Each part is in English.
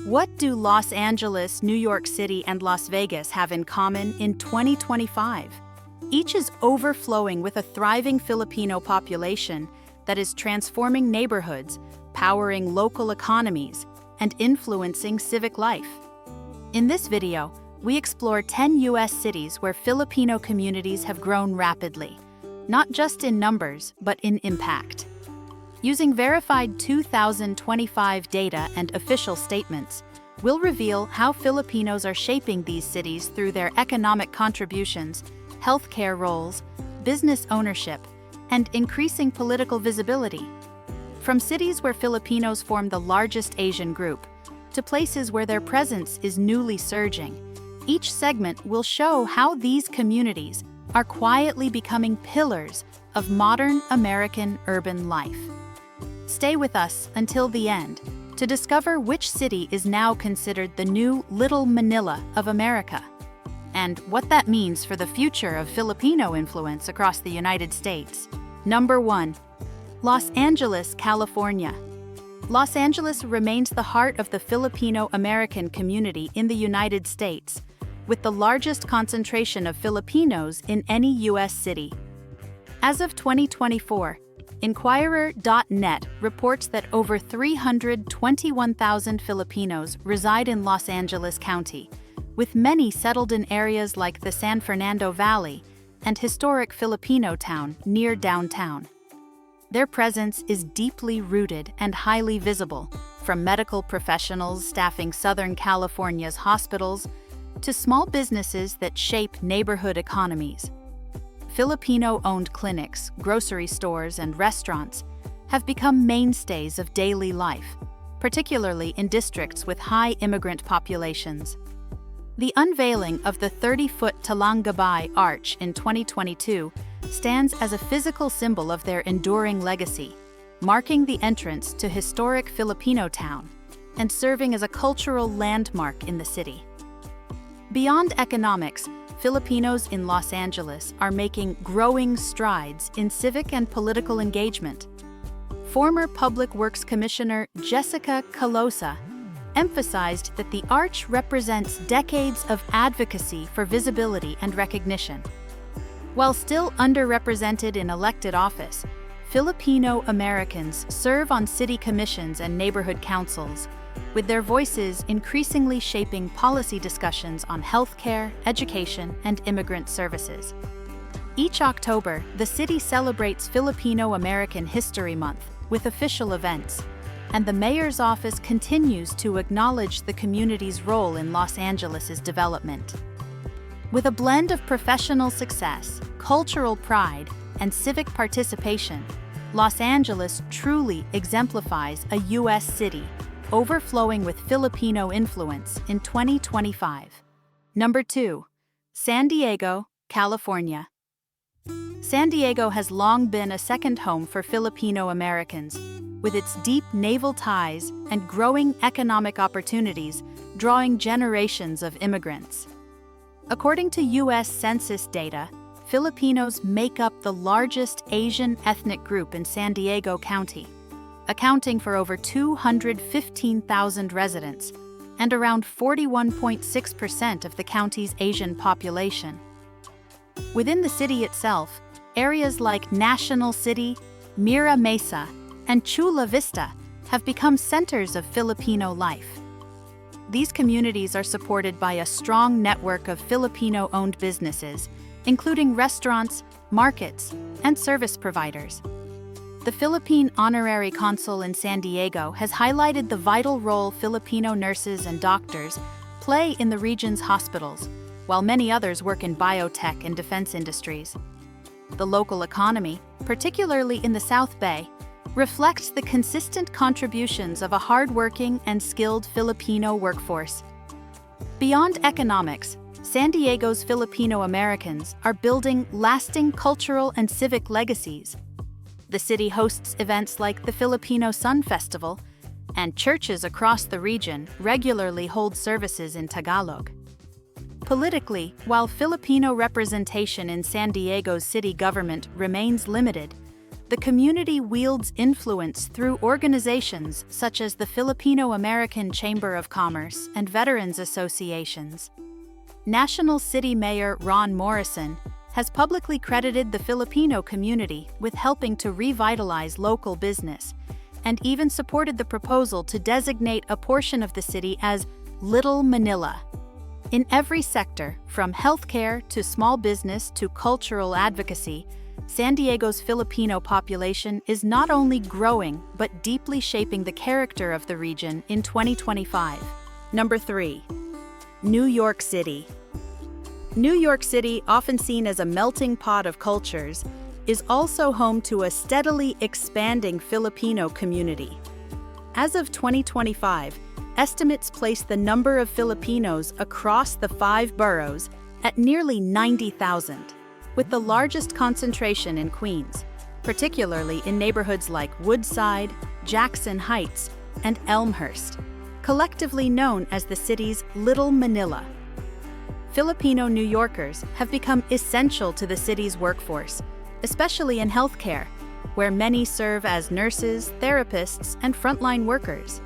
What do Los Angeles, New York City, and Las Vegas have in common in 2025? Each is overflowing with a thriving Filipino population that is transforming neighborhoods, powering local economies, and influencing civic life. In this video, we explore 10 U.S. cities where Filipino communities have grown rapidly, not just in numbers, but in impact. Using verified 2025 data and official statements, we'll reveal how Filipinos are shaping these cities through their economic contributions, healthcare roles, business ownership, and increasing political visibility. From cities where Filipinos form the largest Asian group, to places where their presence is newly surging, each segment will show how these communities are quietly becoming pillars of modern American urban life. Stay with us until the end to discover which city is now considered the new Little Manila of America, and what that means for the future of Filipino influence across the United States. Number 1. Los Angeles, California. Los Angeles remains the heart of the Filipino-American community in the United States, with the largest concentration of Filipinos in any U.S. city. As of 2024, Inquirer.net reports that over 321,000 Filipinos reside in Los Angeles County, with many settled in areas like the San Fernando Valley and historic Filipino town near downtown. Their presence is deeply rooted and highly visible, from medical professionals staffing Southern California's hospitals to small businesses that shape neighborhood economies. Filipino-owned clinics, grocery stores, and restaurants have become mainstays of daily life, particularly in districts with high immigrant populations. The unveiling of the 30-foot Talangabay Arch in 2022 stands as a physical symbol of their enduring legacy, marking the entrance to historic Filipino town and serving as a cultural landmark in the city. Beyond economics, Filipinos in Los Angeles are making growing strides in civic and political engagement. Former Public Works Commissioner Jessica Calosa emphasized that the arch represents decades of advocacy for visibility and recognition. While still underrepresented in elected office, Filipino Americans serve on city commissions and neighborhood councils, with their voices increasingly shaping policy discussions on healthcare, education, and immigrant services. Each October, the city celebrates Filipino-American History Month with official events, and the mayor's office continues to acknowledge the community's role in Los Angeles's development. With a blend of professional success, cultural pride, and civic participation, Los Angeles truly exemplifies a U.S. city overflowing with Filipino influence in 2025. Number 2. San Diego, California. San Diego has long been a second home for Filipino Americans, with its deep naval ties and growing economic opportunities drawing generations of immigrants. According to U.S. Census data, Filipinos make up the largest Asian ethnic group in San Diego County, accounting for over 215,000 residents and around 41.6% of the county's Asian population. Within the city itself, areas like National City, Mira Mesa, and Chula Vista have become centers of Filipino life. These communities are supported by a strong network of Filipino-owned businesses, including restaurants, markets, and service providers. The Philippine Honorary Consul in San Diego has highlighted the vital role Filipino nurses and doctors play in the region's hospitals, while many others work in biotech and defense industries. The local economy, particularly in the South Bay, reflects the consistent contributions of a hardworking and skilled Filipino workforce. Beyond economics, San Diego's Filipino Americans are building lasting cultural and civic legacies. The city hosts events like the Filipino Sun Festival, and churches across the region regularly hold services in Tagalog. Politically, while Filipino representation in San Diego's city government remains limited, the community wields influence through organizations such as the Filipino-American Chamber of Commerce and Veterans Associations. National City Mayor Ron Morrison has publicly credited the Filipino community with helping to revitalize local business, and even supported the proposal to designate a portion of the city as Little Manila. In every sector, from healthcare to small business to cultural advocacy, San Diego's Filipino population is not only growing but deeply shaping the character of the region in 2025. Number 3. New York City. New York City, often seen as a melting pot of cultures, is also home to a steadily expanding Filipino community. As of 2025, estimates place the number of Filipinos across the 5 boroughs at nearly 90,000, with the largest concentration in Queens, particularly in neighborhoods like Woodside, Jackson Heights, and Elmhurst, collectively known as the city's Little Manila. Filipino New Yorkers have become essential to the city's workforce, especially in healthcare, where many serve as nurses, therapists, and frontline workers.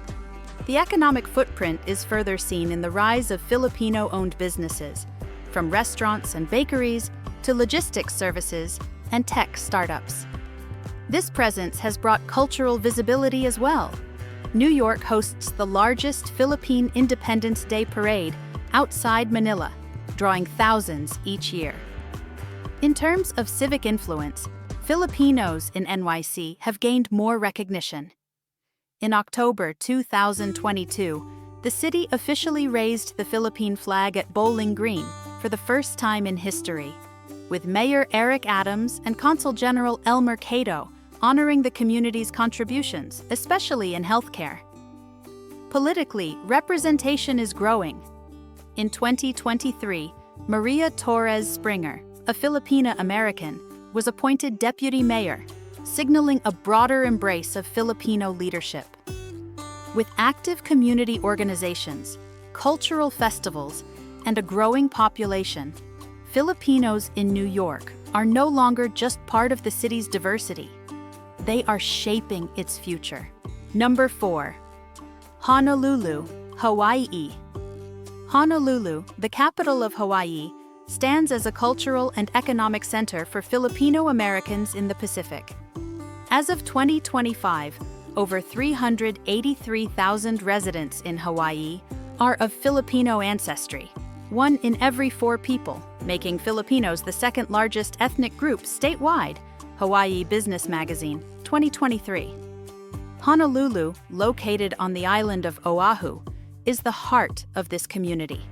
The economic footprint is further seen in the rise of Filipino-owned businesses, from restaurants and bakeries to logistics services and tech startups. This presence has brought cultural visibility as well. New York hosts the largest Philippine Independence Day parade outside Manila, drawing thousands each year. In terms of civic influence, Filipinos in NYC have gained more recognition. In October 2022, the city officially raised the Philippine flag at Bowling Green for the first time in history, with Mayor Eric Adams and Consul General Elmer Cato honoring the community's contributions, especially in healthcare. Politically, representation is growing. In 2023, Maria Torres Springer, a Filipina-American, was appointed deputy mayor, signaling a broader embrace of Filipino leadership. With active community organizations, cultural festivals, and a growing population, Filipinos in New York are no longer just part of the city's diversity. They are shaping its future. Number 4. Honolulu, Hawaii. Honolulu, the capital of Hawaii, stands as a cultural and economic center for Filipino Americans in the Pacific. As of 2025, over 383,000 residents in Hawaii are of Filipino ancestry, 1 in every 4 people, making Filipinos the second largest ethnic group statewide, Hawaii Business Magazine, 2023. Honolulu, located on the island of Oahu, is the heart of this community.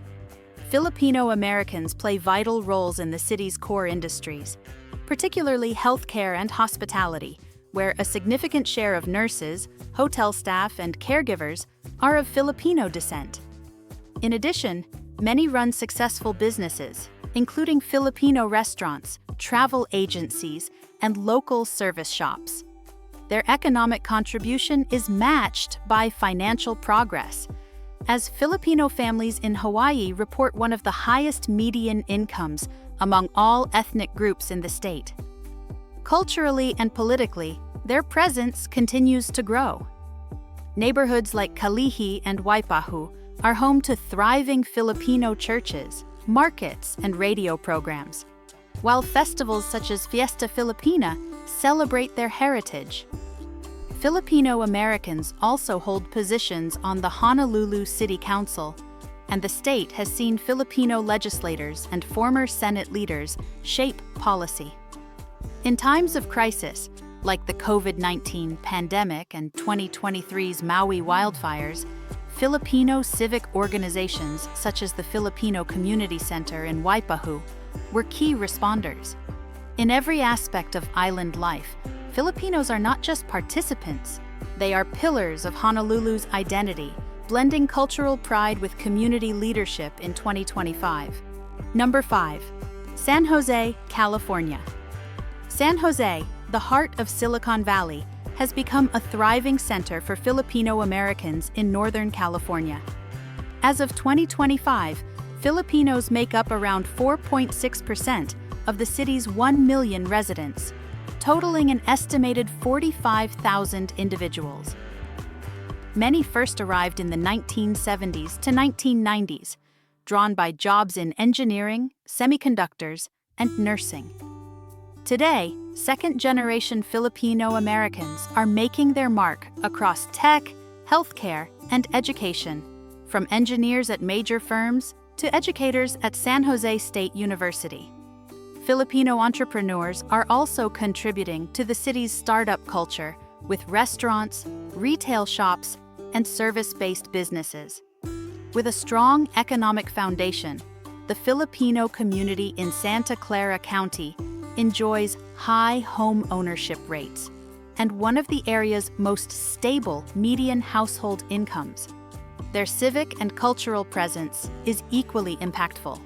Filipino Americans play vital roles in the city's core industries, particularly healthcare and hospitality, where a significant share of nurses, hotel staff, and caregivers are of Filipino descent. In addition, many run successful businesses, including Filipino restaurants, travel agencies, and local service shops. Their economic contribution is matched by financial progress, as Filipino families in Hawaii report one of the highest median incomes among all ethnic groups in the state. Culturally and politically, their presence continues to grow. Neighborhoods like Kalihi and Waipahu are home to thriving Filipino churches, markets, and radio programs, while festivals such as Fiesta Filipina celebrate their heritage. Filipino Americans also hold positions on the Honolulu City Council, and the state has seen Filipino legislators and former Senate leaders shape policy. In times of crisis, like the COVID-19 pandemic and 2023's Maui wildfires, Filipino civic organizations such as the Filipino Community Center in Waipahu were key responders. In every aspect of island life, Filipinos are not just participants, they are pillars of Honolulu's identity, blending cultural pride with community leadership in 2025. Number 5. San Jose, California. San Jose, the heart of Silicon Valley, has become a thriving center for Filipino Americans in Northern California. As of 2025, Filipinos make up around 4.6% of the city's 1 million residents, totaling an estimated 45,000 individuals. Many first arrived in the 1970s to 1990s, drawn by jobs in engineering, semiconductors, and nursing. Today, second-generation Filipino-Americans are making their mark across tech, healthcare, and education, from engineers at major firms to educators at San Jose State University. Filipino entrepreneurs are also contributing to the city's startup culture with restaurants, retail shops, and service-based businesses. With a strong economic foundation, the Filipino community in Santa Clara County enjoys high home ownership rates and one of the area's most stable median household incomes. Their civic and cultural presence is equally impactful.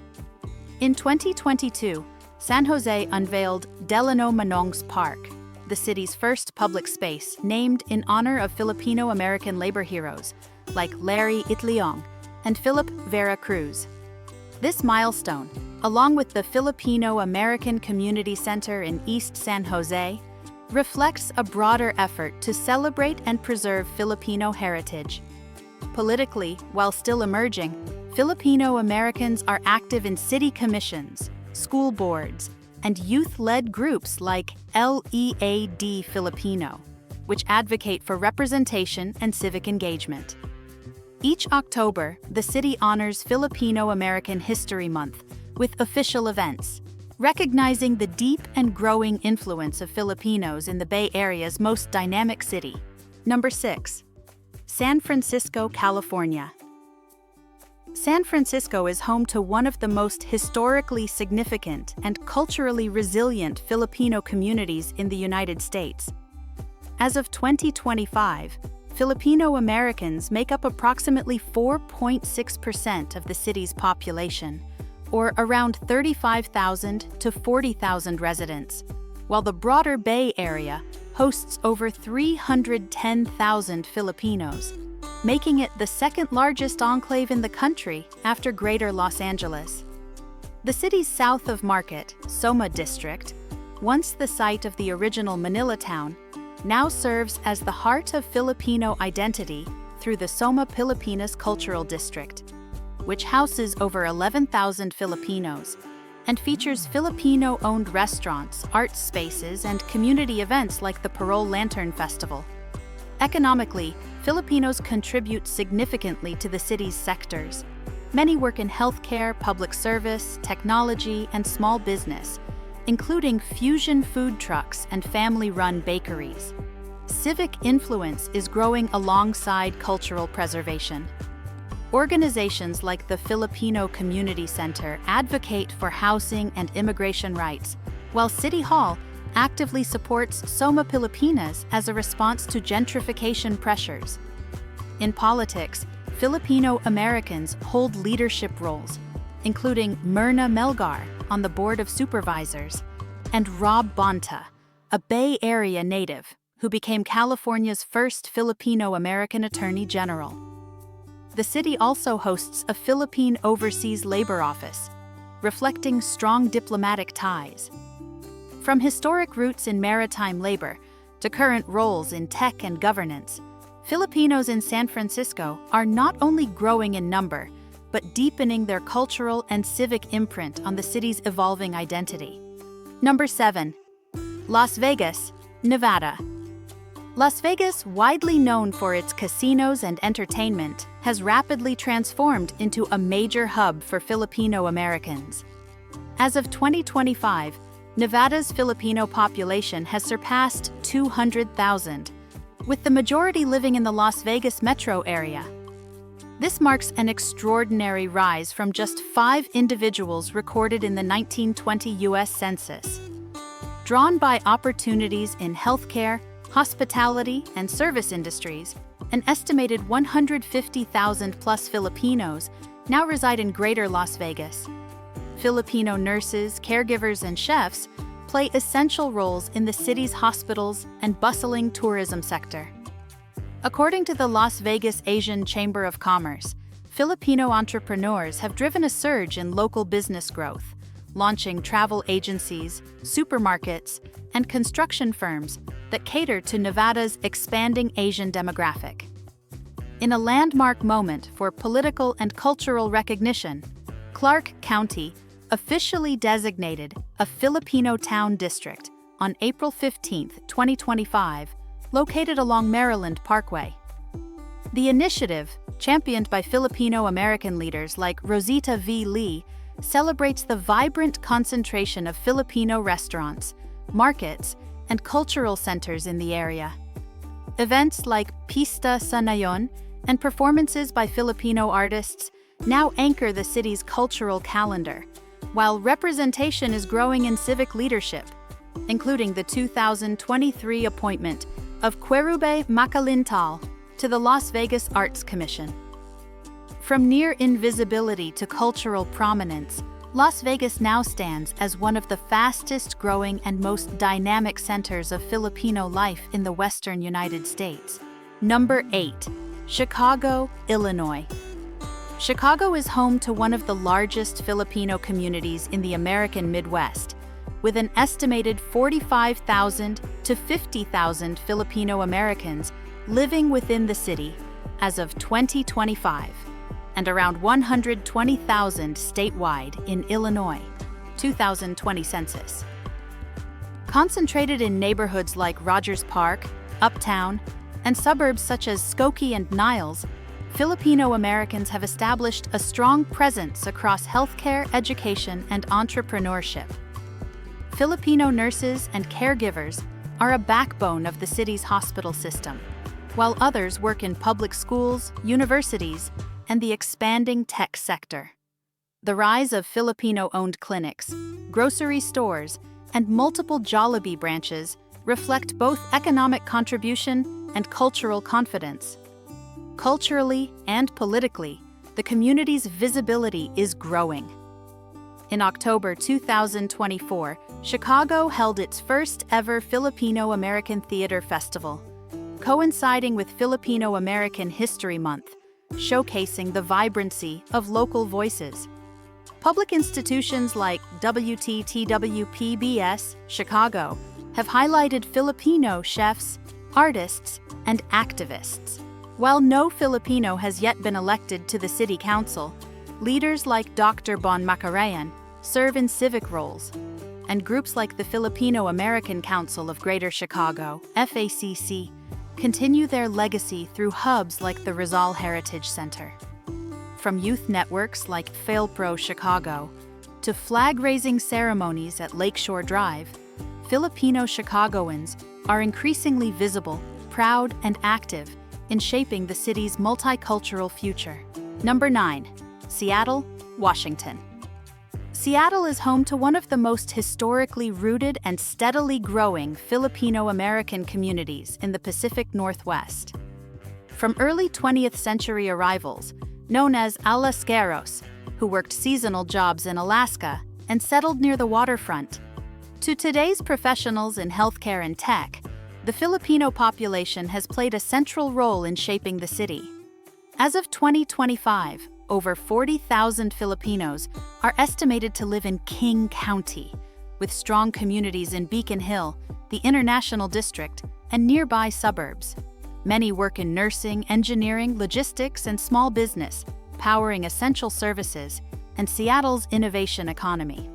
In 2022, San Jose unveiled Delano Manong's Park, the city's first public space named in honor of Filipino-American labor heroes like Larry Itliong and Philip Vera Cruz. This milestone, along with the Filipino-American Community Center in East San Jose, reflects a broader effort to celebrate and preserve Filipino heritage. Politically, while still emerging, Filipino-Americans are active in city commissions, school boards, and youth-led groups like LEAD Filipino, which advocate for representation and civic engagement. Each October, the city honors Filipino-American History Month with official events, recognizing the deep and growing influence of Filipinos in the Bay Area's most dynamic city. Number 6. San Francisco, California. San Francisco is home to one of the most historically significant and culturally resilient Filipino communities in the United States. As of 2025, Filipino Americans make up approximately 4.6% of the city's population, or around 35,000 to 40,000 residents, while the broader Bay Area hosts over 310,000 Filipinos, making it the second-largest enclave in the country after Greater Los Angeles. The city's south of Market, Soma District, once the site of the original Manila town, now serves as the heart of Filipino identity through the Soma Pilipinas Cultural District, which houses over 11,000 Filipinos and features Filipino-owned restaurants, art spaces, and community events like the Parole Lantern Festival. Economically, Filipinos contribute significantly to the city's sectors. Many work in healthcare, public service, technology, and small business, including fusion food trucks and family-run bakeries. Civic influence is growing alongside cultural preservation. Organizations like the Filipino Community Center advocate for housing and immigration rights, while City Hall actively supports Soma Pilipinas as a response to gentrification pressures. In politics, Filipino Americans hold leadership roles, including Myrna Melgar on the Board of Supervisors, and Rob Bonta, a Bay Area native who became California's first Filipino-American Attorney General. The city also hosts a Philippine Overseas Labor Office, reflecting strong diplomatic ties. From historic roots in maritime labor to current roles in tech and governance, Filipinos in San Francisco are not only growing in number, but deepening their cultural and civic imprint on the city's evolving identity. Number 7. Las Vegas, Nevada. Las Vegas, widely known for its casinos and entertainment, has rapidly transformed into a major hub for Filipino Americans. As of 2025, Nevada's Filipino population has surpassed 200,000, with the majority living in the Las Vegas metro area. This marks an extraordinary rise from just 5 individuals recorded in the 1920 U.S. Census. Drawn by opportunities in healthcare, hospitality, and service industries, an estimated 150,000 plus Filipinos now reside in Greater Las Vegas. Filipino nurses, caregivers, and chefs play essential roles in the city's hospitals and bustling tourism sector. According to the Las Vegas Asian Chamber of Commerce, Filipino entrepreneurs have driven a surge in local business growth, launching travel agencies, supermarkets, and construction firms that cater to Nevada's expanding Asian demographic. In a landmark moment for political and cultural recognition, Clark County officially designated a Filipino town district on April 15, 2025, located along Maryland Parkway. The initiative, championed by Filipino-American leaders like Rosita V. Lee, celebrates the vibrant concentration of Filipino restaurants, markets, and cultural centers in the area. Events like Pista sa Nayon and performances by Filipino artists now anchor the city's cultural calendar, while representation is growing in civic leadership, including the 2023 appointment of Querube Macalintal to the Las Vegas Arts Commission. From near invisibility to cultural prominence, Las Vegas now stands as one of the fastest-growing and most dynamic centers of Filipino life in the western United States. Number 8. Chicago, Illinois. Chicago is home to one of the largest Filipino communities in the American Midwest, with an estimated 45,000 to 50,000 Filipino Americans living within the city as of 2025, and around 120,000 statewide in Illinois, 2020 census. Concentrated in neighborhoods like Rogers Park, Uptown, and suburbs such as Skokie and Niles, Filipino Americans have established a strong presence across healthcare, education, and entrepreneurship. Filipino nurses and caregivers are a backbone of the city's hospital system, while others work in public schools, universities, and the expanding tech sector. The rise of Filipino-owned clinics, grocery stores, and multiple Jollibee branches reflect both economic contribution and cultural confidence. Culturally and politically, the community's visibility is growing. In October 2024, Chicago held its first-ever Filipino-American Theater Festival, coinciding with Filipino-American History Month, showcasing the vibrancy of local voices. Public institutions like WTTWPBS Chicago have highlighted Filipino chefs, artists, and activists. While no Filipino has yet been elected to the city council, leaders like Dr. Bon Macarayan serve in civic roles, and groups like the Filipino-American Council of Greater Chicago, FACC, continue their legacy through hubs like the Rizal Heritage Center. From youth networks like FailPro Chicago to flag-raising ceremonies at Lakeshore Drive, Filipino Chicagoans are increasingly visible, proud, and active in shaping the city's multicultural future. Number 9. Seattle, Washington. Seattle is home to one of the most historically rooted and steadily growing Filipino-American communities in the Pacific Northwest. From early 20th century arrivals, known as Alascaros, who worked seasonal jobs in Alaska and settled near the waterfront, to today's professionals in healthcare and tech, the Filipino population has played a central role in shaping the city. As of 2025, over 40,000 Filipinos are estimated to live in King County, with strong communities in Beacon Hill, the International District, and nearby suburbs. Many work in nursing, engineering, logistics, and small business, powering essential services and Seattle's innovation economy.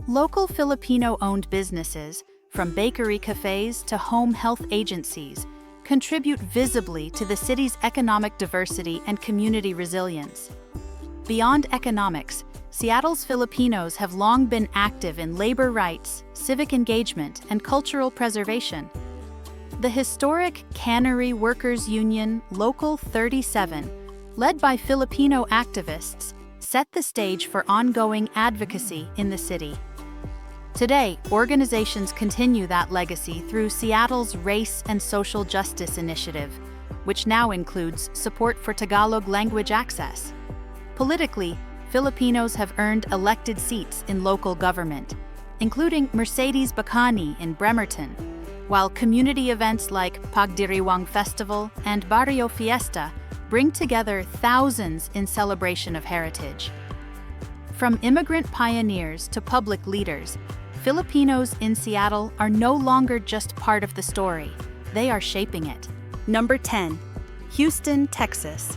Local Filipino-owned businesses, from bakery cafes to home health agencies, contribute visibly to the city's economic diversity and community resilience. Beyond economics, Seattle's Filipinos have long been active in labor rights, civic engagement, and cultural preservation. The historic Cannery Workers Union Local 37, led by Filipino activists, set the stage for ongoing advocacy in the city. Today, organizations continue that legacy through Seattle's Race and Social Justice Initiative, which now includes support for Tagalog language access. Politically, Filipinos have earned elected seats in local government, including Mercedes Bacani in Bremerton, while community events like Pagdiriwang Festival and Barrio Fiesta bring together thousands in celebration of heritage. From immigrant pioneers to public leaders, Filipinos in Seattle are no longer just part of the story, they are shaping it. Number 10. Houston, Texas.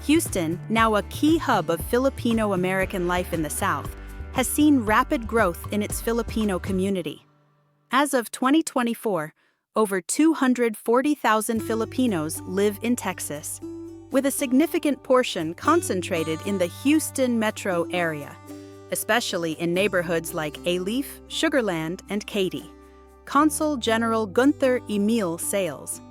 Houston, now a key hub of Filipino-American life in the South, has seen rapid growth in its Filipino community. As of 2024, over 240,000 Filipinos live in Texas, with a significant portion concentrated in the Houston metro area, especially in neighborhoods like Alief, Sugarland, and Katy. Consul General Gunther Emil Sales.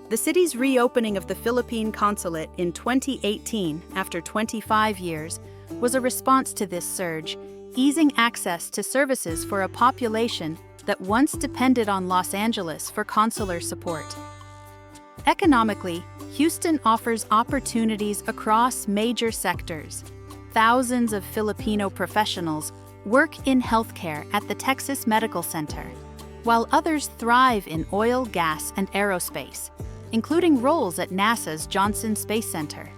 The city's reopening of the Philippine consulate in 2018, after 25 years, was a response to this surge, easing access to services for a population that once depended on Los Angeles for consular support. Economically, Houston offers opportunities across major sectors. Thousands of Filipino professionals work in healthcare at the Texas Medical Center, while others thrive in oil, gas, and aerospace, including roles at NASA's Johnson Space Center.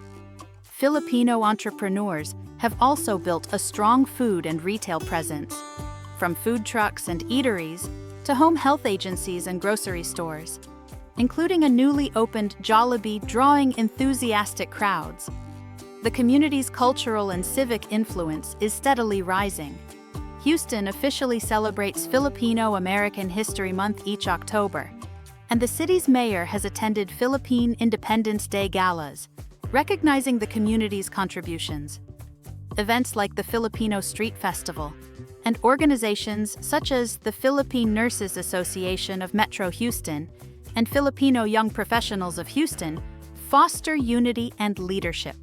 Filipino entrepreneurs have also built a strong food and retail presence, from food trucks and eateries to home health agencies and grocery stores, including a newly opened Jollibee drawing enthusiastic crowds. The community's cultural and civic influence is steadily rising. Houston officially celebrates Filipino-American History Month each October, and the city's mayor has attended Philippine Independence Day galas, recognizing the community's contributions. Events like the Filipino Street Festival and organizations such as the Philippine Nurses Association of Metro Houston and Filipino Young Professionals of Houston foster unity and leadership.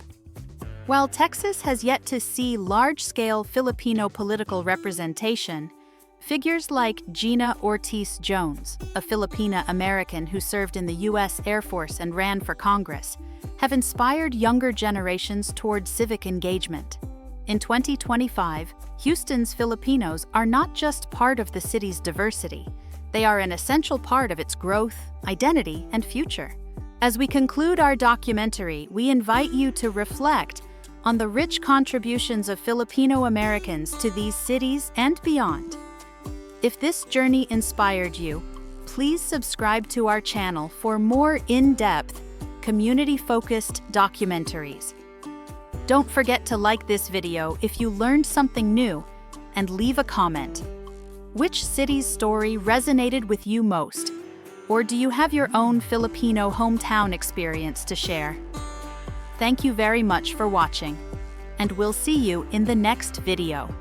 While Texas has yet to see large-scale Filipino political representation, figures like Gina Ortiz Jones, a Filipina-American who served in the U.S. Air Force and ran for Congress, have inspired younger generations toward civic engagement. In 2025, Houston's Filipinos are not just part of the city's diversity, they are an essential part of its growth, identity, and future. As we conclude our documentary, we invite you to reflect on the rich contributions of Filipino Americans to these cities and beyond. If this journey inspired you, please subscribe to our channel for more in-depth, community-focused documentaries. Don't forget to like this video if you learned something new and leave a comment. Which city's story resonated with you most? Or do you have your own Filipino hometown experience to share? Thank you very much for watching, and we'll see you in the next video.